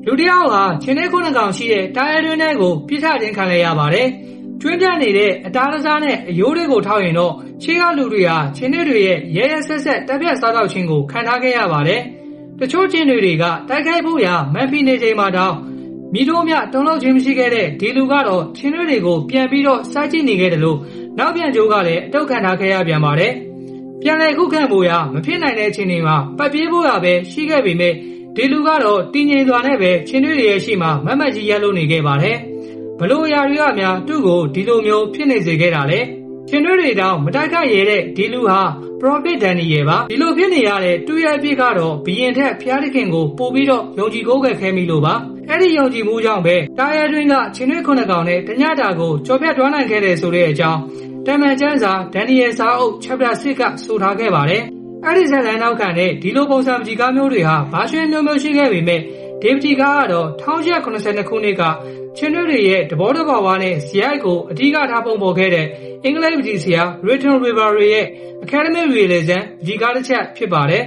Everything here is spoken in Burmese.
လူတယောက်ဟာချင်းထဲခုနှစ်ကောင်ရှိတဲ့တားရဲတွင်းထဲကိုပြစ်ထခြင်းခံလိုက်ရပါတယ်။ကျွင်းပြနေတဲ့အသားတစားနဲ့အယိုးတွေကိုထောက်ရင်တော့ရှေးကလူတွေဟာချင်းတွေရဲ့ရဲရဲဆက်ဆက်တက်ပြတ်စားတော့ခြင်းကိုခံထားခဲ့ရပါတယ်။တချို့ချင်းတွေကတိုက်ခိုက်ဖို့ရာမန်ဖီနေချိန်မှာတောင်မိတို့မြတုံးလုံးချင်းမရှိခဲ့တဲ့ဒီလူကတော့ချင်းတွေကိုပြန်ပြီးတော့စားကြည့်နေခဲ့တယ်လို့နောက်ပြန်ကျိုးကလည်းအတုတ်ခံထားခဲ့ရပြန်ပါတယ်။ပြန်လည်ခုခံဖို့ရာမဖြစ်နိုင်တဲ့အချိန်တွေမှာပတ်ပြေးဖို့ရာပဲရှိခဲ့ပေမဲ့ဒီလူကတော့တင်းငိမ်စွာနဲ့ပဲချင်းတွေရဲ့ရှိမှမတ်မတ်ကြီးရက်လို့နေခဲ့ပါတယ်။ဘလို့ရာတွေကများသူ့ကိုဒီလိုမျိုးဖြစ်နေစေခဲ့တာလေ။ချင်းတွေတောင်မတိုက်ခိုက်ရတဲ့ဒီလူဟာ Prophet Daniel ပါဒီလိုဖြစ်နေရတဲ့သူ့ရဲ့အဖြစ်ကတော့ဘီရင်ထက်ဖျားသခင်ကိုပို့ပြီးတော့ယုံကြည်ကိုးကွယ်ခဲ့မိလို့ပါအဲ့ဒီယုံကြည်မှုကြောင့်ပဲတားရဲတွင်းကချင်းတွေခုနှစ်ကောင်နဲ့တညတာကိုကြော်ပြတ်တွားနိုင်ခဲ့တယ်ဆိုတဲ့အကြောင်းတမန်ကျမ်းစာ Daniel စာအုပ် Chapter 6ကဆိုထားခဲ့ပါတယ်အဲ့ဒီဇာတ်လမ်းနောက်ခံတဲ့ဒီလိုပုံစံပကြီးကားမျိုးတွေဟာဘာရွှေမျိုးမျိုးရှိခဲ့ပေမဲ့ဒီပကြီးကားကတော့1882ခုနှစ်ကချင်းတွေရဲ့တဘောတဘာဝနဲ့ဇီရိုက်ကိုအဓိကထားပုံပေါ်ခဲ့တဲ့အင်္ဂလိပ်ပကြီးဆရာ Richard River ရဲ့ Academic Realism ပကြီးကားတစ်ချက်ဖြစ်ပါတယ်